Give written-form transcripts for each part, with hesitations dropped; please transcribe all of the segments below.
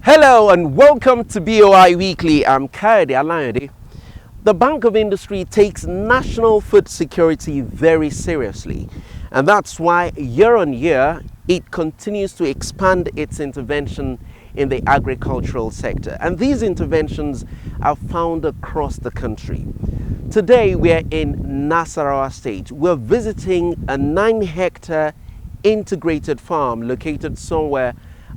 Hello and welcome to BOI Weekly. I'm Kayode Alayode. The Bank of Industry takes national food security very seriously, and that's why year on year it continues to expand its intervention in the agricultural sector. And these interventions are found across the country. Today we are in Nasarawa State. We're visiting a 9-hectare integrated farm located somewhere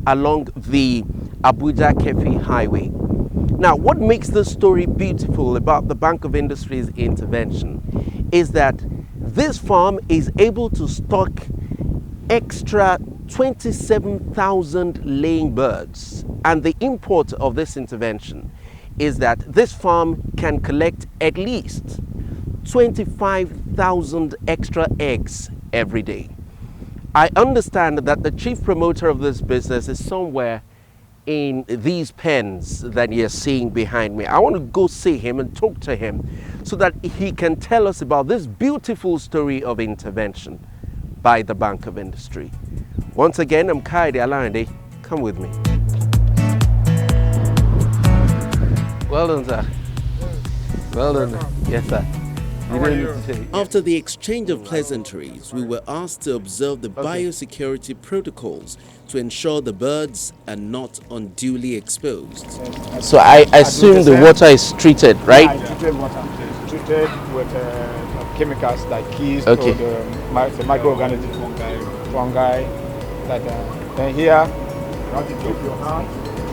along the Abuja-Kefi highway. Now, what makes this story beautiful about the Bank of Industry's intervention is that this farm is able to stock extra 27,000 laying birds. And the import of this intervention is that this farm can collect at least 25,000 extra eggs every day. I understand that the chief promoter of this business is somewhere in these pens that you're seeing behind me. I want to go see him and talk to him so that he can tell us about this beautiful story of intervention by the Bank of Industry. Once again, I'm Kayode Alayode. Come with me. Well done, sir. Well done. Yes, sir. After the exchange of pleasantries, we were asked to observe the biosecurity protocols to ensure the birds are not unduly exposed. So I assume the water is treated, right? Yeah, treated water. It's treated with chemicals like yeast or the microorganisms, fungi. Then here, you have to take your hand,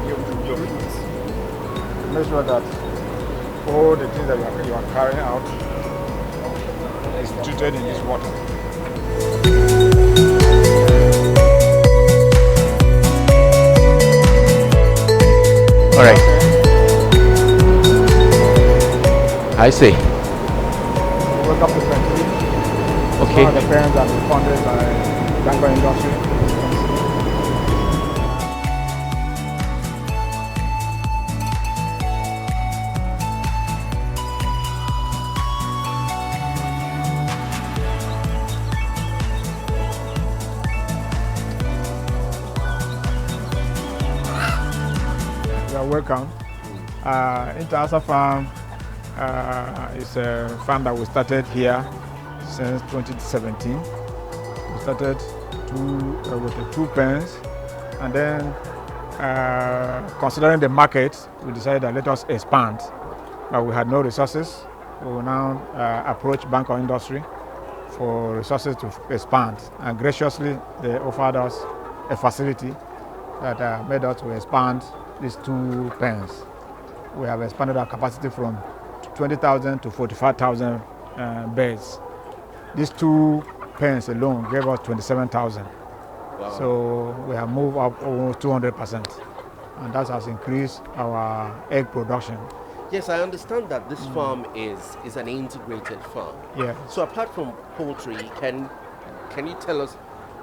your feet. Make sure that all the things that you are carrying out is treated in this water. All right. I see. Welcome to Veterinary. Okay. One of the parents that were funded by Bank of Industry. Welcome. International Farm is a farm that we started here since 2017. We started with the 2 pens, and then considering the market, we decided that let us expand. But we had no resources. We will now approach Bank of Industry for resources to expand, and graciously they offered us a facility that made us to expand these 2 pens. We have expanded our capacity from 20,000 to 45,000 beds. These 2 pens alone gave us 27,000. Wow. So we have moved up almost 200%, and that has increased our egg production. Yes, I understand that this farm is an integrated farm. Yeah. So apart from poultry, can you tell us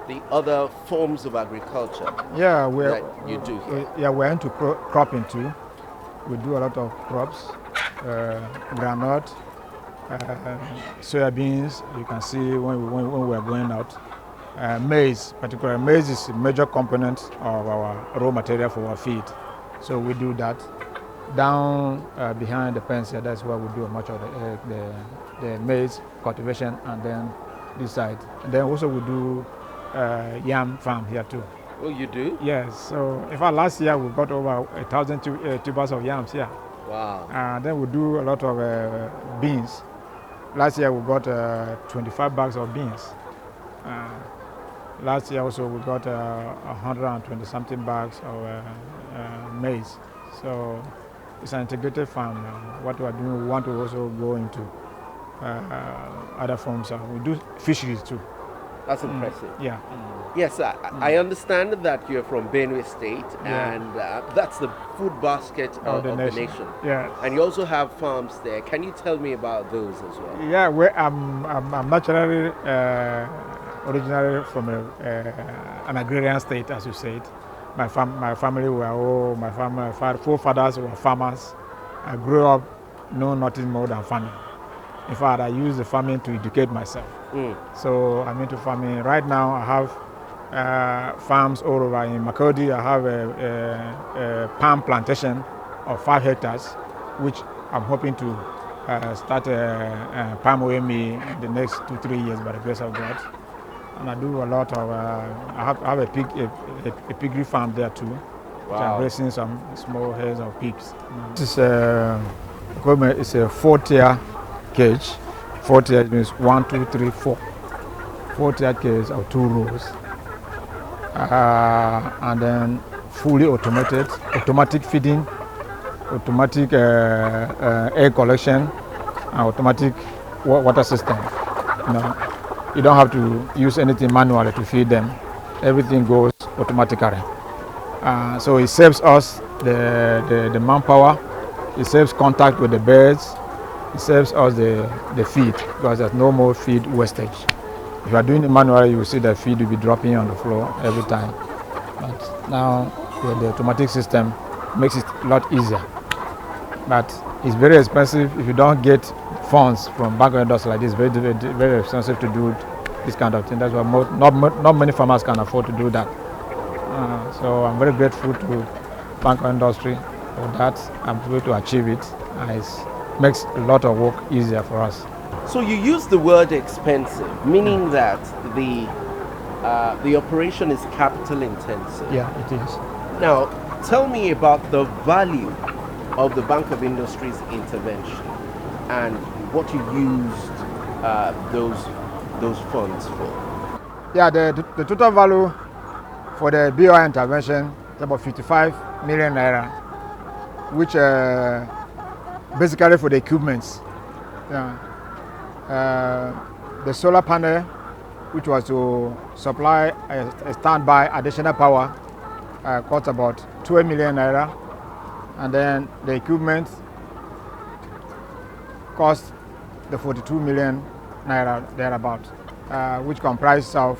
the other forms of agriculture that you do here? Yeah, we're into cropping too. We do a lot of crops, granite, soybeans. You can see when we're going out. Maize, particularly maize is a major component of our raw material for our feed. So we do that. Down behind the pens here, that's where we do much of the maize cultivation, and then this side. And then also we do yam farm here too. Oh, you do? Yes. So in fact, last year we got over 1,000 tubers of yams here. Wow. And then we do a lot of beans. Last year we got 25 bags of beans. Last year also we got 120 something bags of maize. So it's an integrated farm. What we are doing, we want to also go into other forms. We do fisheries too. That's impressive. Yeah. Yes, I understand that you're from Benue State, and that's the food basket of the nation. Yeah. And you also have farms there. Can you tell me about those as well? Yeah, I'm naturally originally from an agrarian state, as you said. My family were all, my forefathers were farmers. I grew up knowing nothing more than farming. In fact, I use the farming to educate myself. So I'm into farming. Right now I have farms all over. In Makodi, I have a palm plantation of 5 hectares, which I'm hoping to start palm OME in the next 2-3 years by the grace of God. And I do a lot of, I have a piggery farm there too. Wow. Which I'm raising some small herds of pigs. This is a 4-tier cage. 4 tiers means 1, 2, 3, 4. 4-tier cage of 2 rows. And then fully automated, automatic feeding, automatic egg collection, and automatic water system. You don't have to use anything manually to feed them. Everything goes automatically. So it saves us the manpower. It saves contact with the birds. It saves us the feed, because there's no more feed wastage. If you are doing it manually, you will see the feed will be dropping on the floor every time. But now the automatic system makes it a lot easier. But it's very expensive. If you don't get funds from bank vendors like this, very expensive to do this kind of thing. That's why not many farmers can afford to do that. So I'm very grateful to bank industry for that. I'm able to achieve it, and it makes a lot of work easier for us. So you use the word expensive, meaning that the operation is capital intensive. Yeah, it is. Now, tell me about the value of the Bank of Industry's intervention and what you used those funds for. Yeah, the total value for the BOI intervention is about 55 million naira, which basically for the equipments. Yeah. The solar panel, which was to supply a standby additional power, cost about 12 million naira, and then the equipment cost the 42 million naira thereabout, which comprises of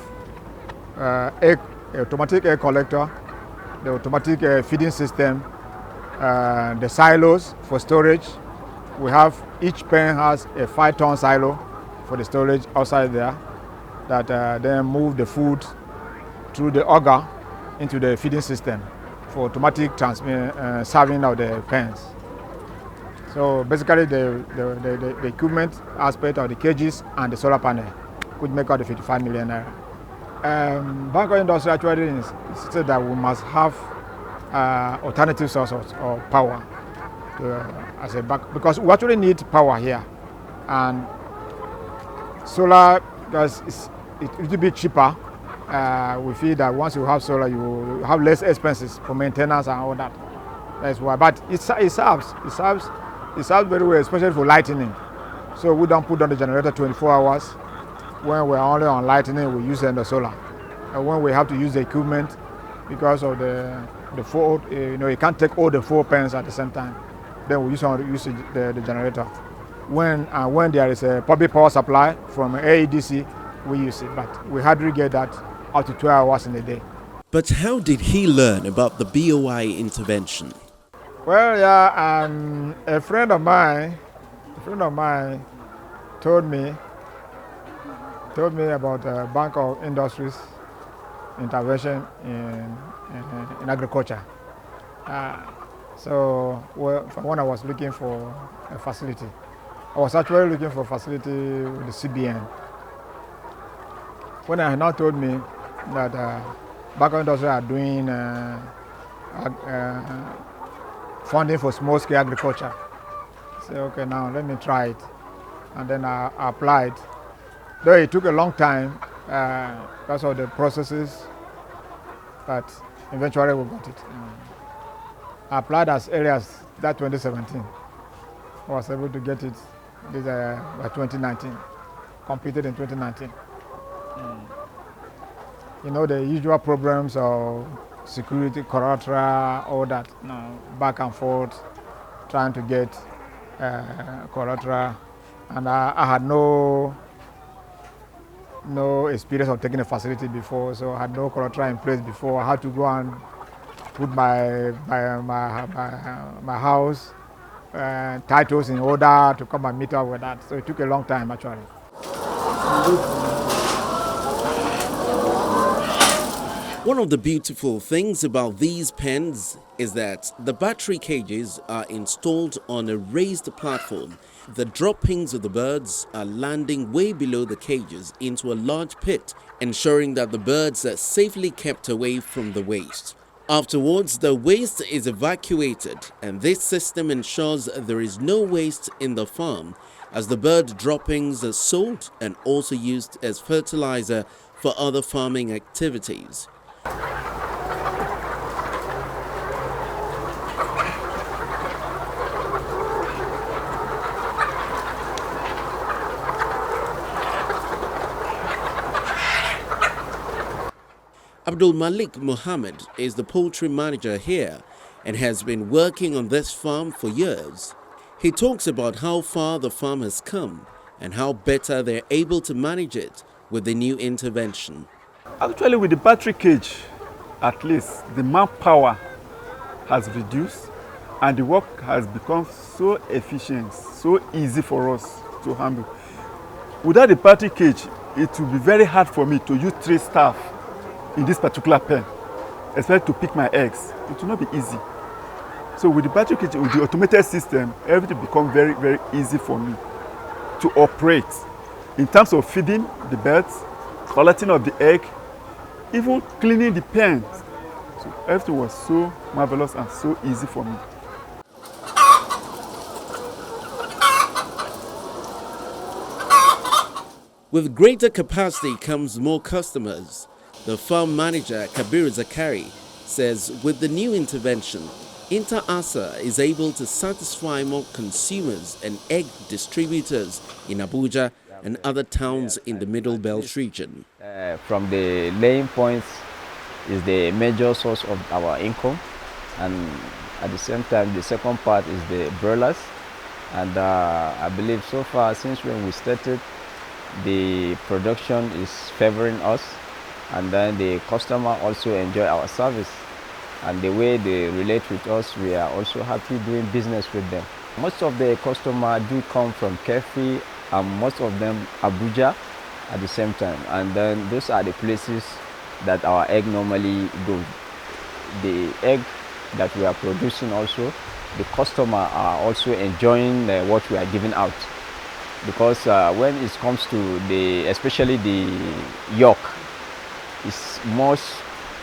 automatic egg collector, the automatic feeding system, the silos for storage. We have, each pen has a 5-ton silo for the storage outside there that then move the food through the auger into the feeding system for automatic serving of the pens. So basically the equipment aspect of the cages and the solar panel could make out the 55 million naira. Bank of Industry actually insisted that we must have alternative sources of power as a back, because we actually need power here, and solar, because it's a little bit cheaper. We feel that once you have solar, you have less expenses for maintenance and all that. That's why. But it serves very well, especially for lightning. So we don't put on the generator 24 hours. When we're only on lightning, we use the solar. And when we have to use the equipment, because of the 4, you can't take all the 4 pens at the same time. Then we use the generator. When there is a public power supply from AEDC, we use it. But we hardly get that up to 12 hours in a day. But how did he learn about the BOI intervention? Well, yeah, a friend of mine told me about Bank of Industries intervention in agriculture. So when I was looking for a facility, I was actually looking for a facility with the CBN. When I now told me that Bank of Industry are doing funding for small-scale agriculture, I said, okay, now let me try it. And then I applied. Though it took a long time because of the processes, but eventually we got it. I applied as early as that 2017. I was able to get it by 2019, completed in 2019. The usual problems of security, collateral, all that, back and forth, trying to get collateral. And I had no experience of taking a facility before, so I had no collateral in place before. I had to go and put my house titles in order to come and meet up with that. So it took a long time actually. One of the beautiful things about these pens is that the battery cages are installed on a raised platform. The droppings of the birds are landing way below the cages into a large pit, ensuring that the birds are safely kept away from the waste. Afterwards, the waste is evacuated, and this system ensures there is no waste in the farm, as the bird droppings are sold and also used as fertilizer for other farming activities. Abdul Malik Mohammed is the poultry manager here and has been working on this farm for years. He talks about how far the farm has come and how better they're able to manage it with the new intervention. Actually, with the battery cage, at least the manpower has reduced and the work has become so efficient, so easy for us to handle. Without the battery cage, it will be very hard for me to use 3 staff in this particular pen, especially to pick my eggs. It will not be easy. So with the battery cage, with the automated system, everything becomes very, very easy for me to operate. In terms of feeding the birds, collecting of the egg, even cleaning the pens. So everything was so marvelous and so easy for me. With greater capacity comes more customers. The farm manager, Kabir Zakari, says with the new intervention, Inter Asa is able to satisfy more consumers and egg distributors in Abuja and other towns in the Middle Belt region. From the laying points is the major source of our income, and at the same time the second part is the broilers. And I believe so far since when we started, the production is favoring us, and then the customer also enjoy our service, and the way they relate with us, we are also happy doing business with them. Most of the customers do come from Kefi and most of them Abuja at the same time, and then those are the places that our egg normally go. The egg that we are producing also, the customer are also enjoying what we are giving out, because when it comes to especially the yolk, it's most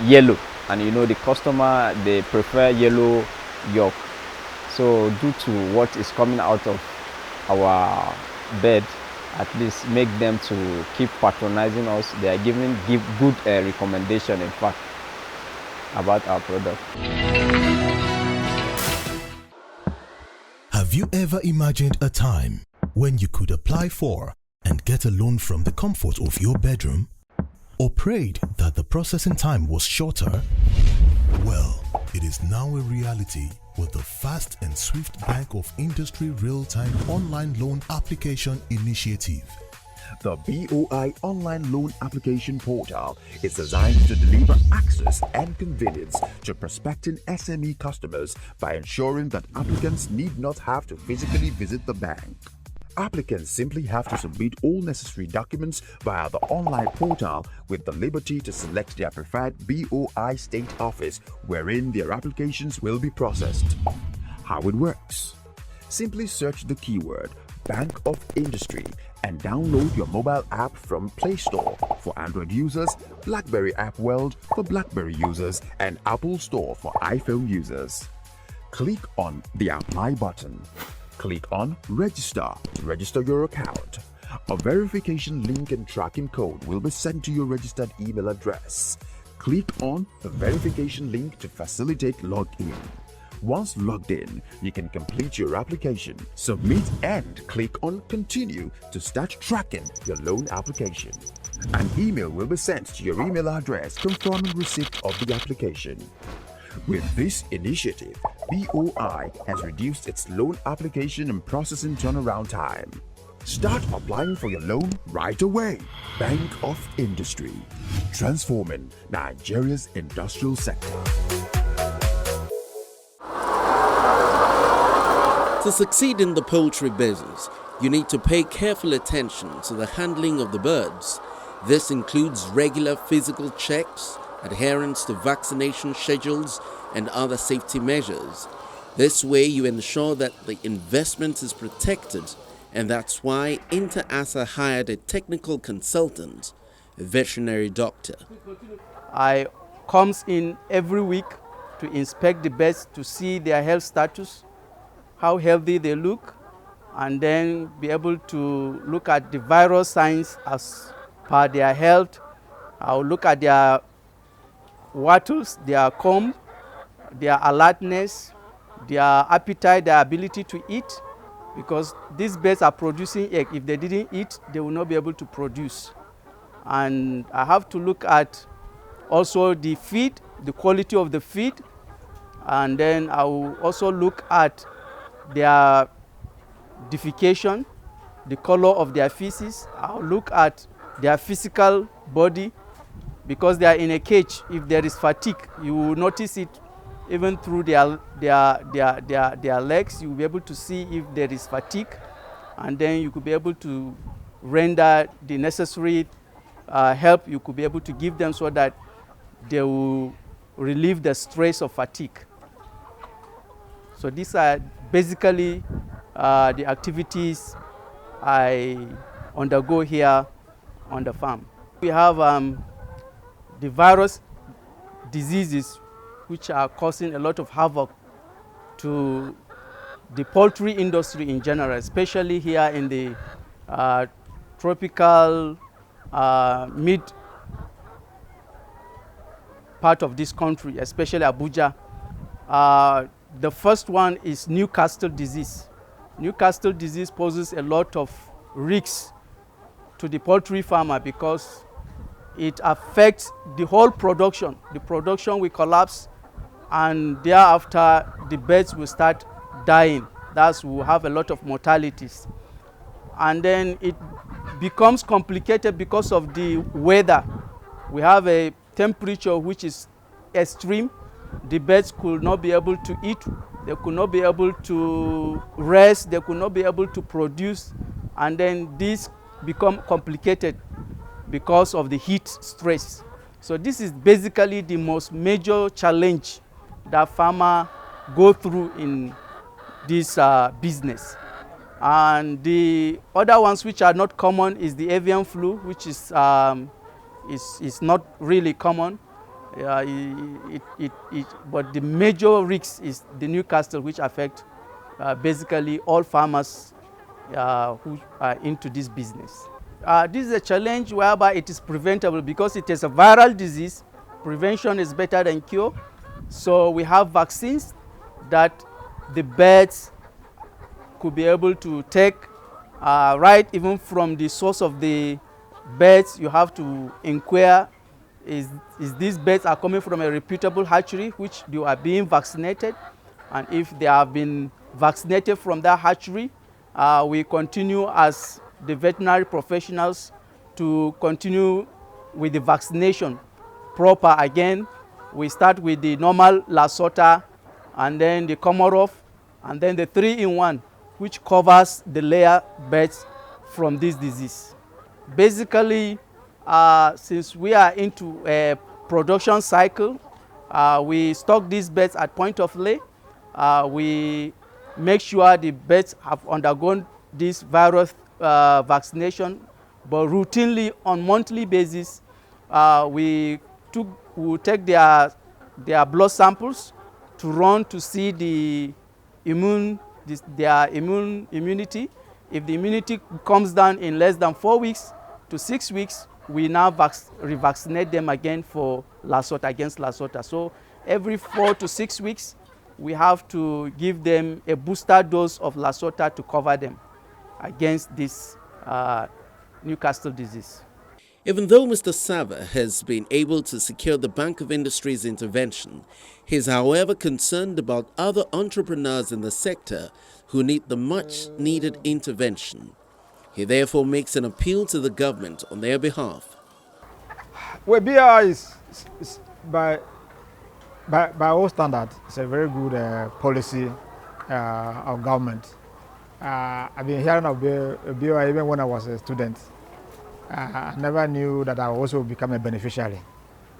yellow, and you know the customer, they prefer yellow yolk. So due to what is coming out of our bed, at least make them to keep patronizing us. They are give good recommendation, in fact, about our product. Have you ever imagined a time when you could apply for and get a loan from the comfort of your bedroom? Or prayed that the processing time was shorter? Well, it is now a reality with the fast and swift Bank of Industry real-time online loan application initiative. The BOI online loan application portal is designed to deliver access and convenience to prospecting SME customers by ensuring that applicants need not have to physically visit the bank. Applicants simply have to submit all necessary documents via the online portal with the liberty to select their preferred BOI state office wherein their applications will be processed. How it works? Simply search the keyword Bank of Industry and download your mobile app from Play Store for Android users, BlackBerry App World for BlackBerry users, and Apple Store for iPhone users. Click on the Apply button. Click on Register to register your account. A verification link and tracking code will be sent to your registered email address. Click on the verification link to facilitate login. Once logged in, you can complete your application, submit, and click on Continue to start tracking your loan application. An email will be sent to your email address confirming receipt of the application. With this initiative, BOI has reduced its loan application and processing turnaround time. Start applying for your loan right away. Bank of Industry, transforming Nigeria's industrial sector. To succeed in the poultry business, you need to pay careful attention to the handling of the birds. This includes regular physical checks, adherence to vaccination schedules, and other safety measures. This way you ensure that the investment is protected, and that's why InterASA hired a technical consultant, a veterinary doctor. I comes in every week to inspect the birds to see their health status, how healthy they look, and then be able to look at the viral signs as per their health. I'll look at their wattles, their comb, their alertness, their appetite, their ability to eat, because these birds are producing egg. If they didn't eat, they will not be able to produce. And I have to look at also the feed, the quality of the feed, and then I will also look at their defecation, the color of their feces. I'll look at their physical body, because they are in a cage. If there is fatigue, you will notice it even through their legs. You will be able to see if there is fatigue, and then you could be able to render the necessary help you could be able to give them so that they will relieve the stress of fatigue. So these are basically the activities I undergo here on the farm. We have the virus diseases which are causing a lot of havoc to the poultry industry in general, especially here in the tropical mid part of this country, especially Abuja. The first one is Newcastle disease. Newcastle disease poses a lot of risks to the poultry farmer because it affects the whole production. The production will collapse, and thereafter the birds will start dying. Thus, we'll have a lot of mortalities. And then it becomes complicated because of the weather. We have a temperature which is extreme. The birds could not be able to eat, they could not be able to rest, they could not be able to produce, and then this become complicated because of the heat stress. So this is basically the most major challenge that farmers go through in this business. And the other ones which are not common is the avian flu, which is not really common. But the major risk is the Newcastle, which affect basically all farmers who are into this business. This is a challenge whereby it is preventable because it is a viral disease. Prevention is better than cure. So we have vaccines that the birds could be able to take right even from the source of the birds. You have to inquire, is these birds are coming from a reputable hatchery which they are being vaccinated, and if they have been vaccinated from that hatchery, we continue as the veterinary professionals to continue with the vaccination proper. Again, we start with the normal Lasota, and then the Komarov, and then the 3-in-1, which covers the layer birds from this disease. Basically, since we are into a production cycle, we stock these birds at point of lay. We make sure the birds have undergone this virus vaccination, but routinely on monthly basis, we will take their blood samples to run to see their immunity. If the immunity comes down in less than 4 weeks to 6 weeks, we now revaccinate them again for Lasota, against Lasota. So every 4 to 6 weeks, we have to give them a booster dose of Lasota to cover them against this Newcastle disease. Even though Mr. Sava has been able to secure the Bank of Industry's intervention, he is however concerned about other entrepreneurs in the sector who need the much-needed intervention. He therefore makes an appeal to the government on their behalf. Well, BOI is by all standards, it's a very good policy of government. I've been hearing of BOI even when I was a student. I never knew that I would also become a beneficiary.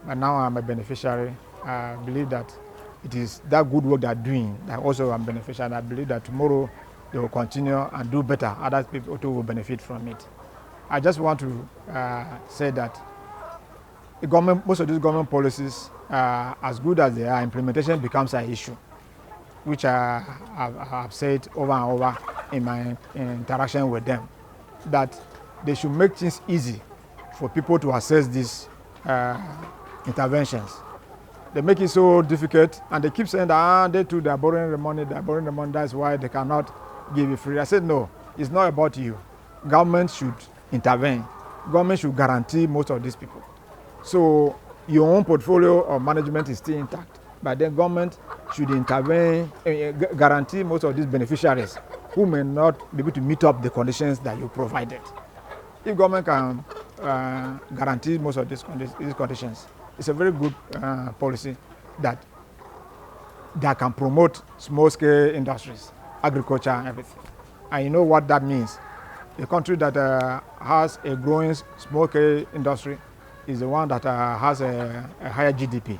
but now I'm a beneficiary. I believe that it is that good work they're doing that also I'm beneficiary. I believe that tomorrow they will continue and do better. Other people too will benefit from it. I just want to say that the government, most of these government policies, as good as they are, implementation becomes an issue, which I have said over and over in my interaction with them, that they should make things easy for people to access these interventions. They make it so difficult, and they keep saying that they're borrowing the money, that's why they cannot give it free. I said, no, it's not about you. Government should intervene. Government should guarantee most of these people. So your own portfolio of management is still intact, but then government should intervene, guarantee most of these beneficiaries who may not be able to meet up the conditions that you provided. If government can guarantee most of these conditions, it's a very good policy that can promote small-scale industries, agriculture, and everything. And you know what that means. A country that has a growing small-scale industry is the one that has a higher GDP,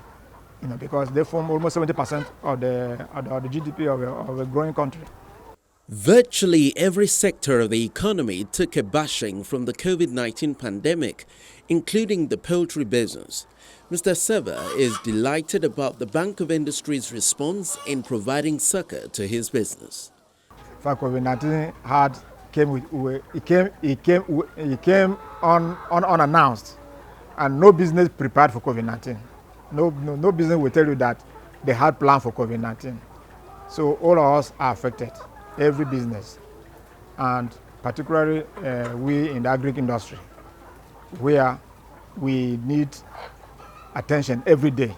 because they form almost 70% of the GDP of a growing country. Virtually every sector of the economy took a bashing from the COVID-19 pandemic, including the poultry business. Mr. Seva is delighted about the Bank of Industry's response in providing succor to his business. In fact, COVID-19 came unannounced, and no business prepared for COVID-19. No business will tell you that they had planned for COVID-19. So all of us are affected, every business, and particularly we in the agri industry, where we need attention every day.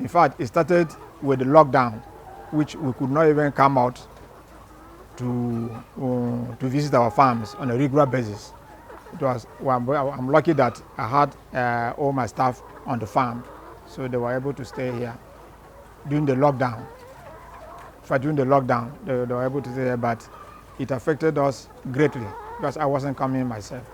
In fact, it started with the lockdown, which we could not even come out to visit our farms on a regular basis. I'm lucky that I had all my staff on the farm, so they were able to stay here during the lockdown. In fact, during the lockdown, they were able to stay here, but it affected us greatly because I wasn't coming myself.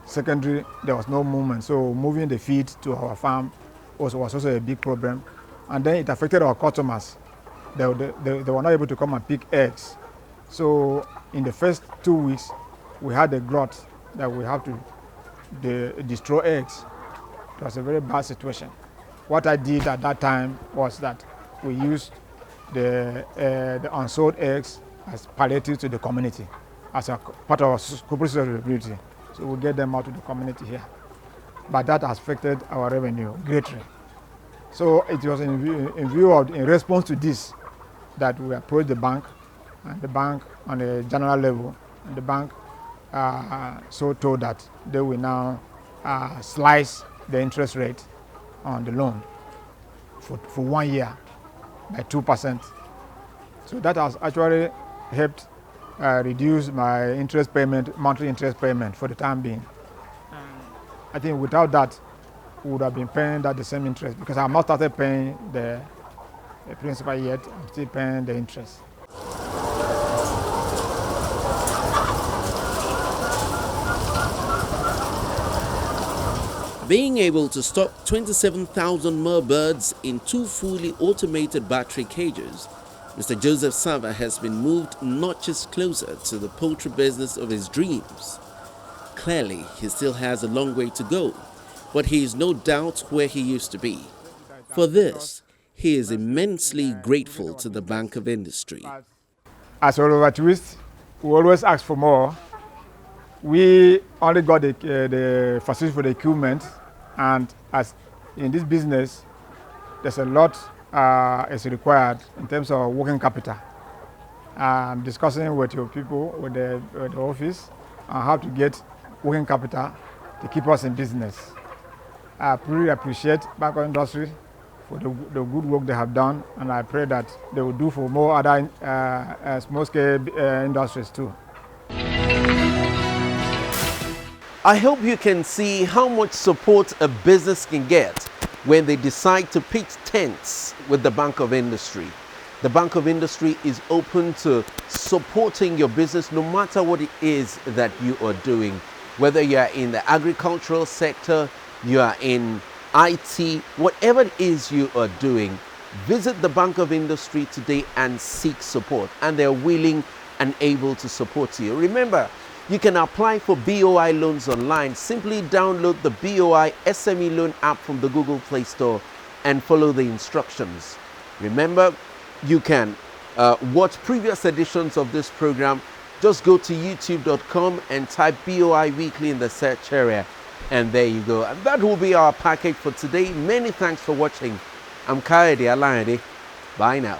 Secondly, there was no movement, so moving the feed to our farm was also a big problem. And then it affected our customers. They were not able to come and pick eggs. So in the first 2 weeks, we had a glut that we have to destroy eggs. It was a very bad situation. What I did at that time was that we used the unsold eggs as palliative to the community, as a part of our cooperative responsibility. So we get them out to the community here. But that has affected our revenue greatly. So it was in response to this that we approached the bank, and the bank on a general level, and the bank so told that they will now slice the interest rate on the loan for 1 year by 2%. So that has actually helped reduce my interest payment, monthly interest payment for the time being. I think without that, we would have been paying that the same interest, because I have not started paying the principal yet. I'm still paying the interest. Being able to stock 27,000 more birds in 2 fully automated battery cages, Mr. Joseph Sava has been moved notches closer to the poultry business of his dreams. Clearly, he still has a long way to go, but he is no doubt where he used to be. For this, he is immensely grateful to the Bank of Industry. As Oliver Twist, we always ask for more. We only got the facility for the equipment, and as in this business, there's a lot is required in terms of working capital. I'm discussing with your people, with the office, on how to get working capital to keep us in business. I really appreciate Bank of Industry for the good work they have done, and I pray that they will do for more other small-scale industries too. I hope you can see how much support a business can get when they decide to pitch tents with the Bank of Industry. The Bank of Industry is open to supporting your business no matter what it is that you are doing. Whether you are in the agricultural sector, you are in IT, whatever it is you are doing, visit the Bank of Industry today and seek support. And they're willing and able to support you. Remember, you can apply for BOI loans online. Simply download the BOI SME loan app from the Google Play Store and follow the instructions. Remember, you can watch previous editions of this program. Just go to youtube.com and type BOI Weekly in the search area. And there you go. And that will be our package for today. Many thanks for watching. I'm Kayode Alayande. Bye now.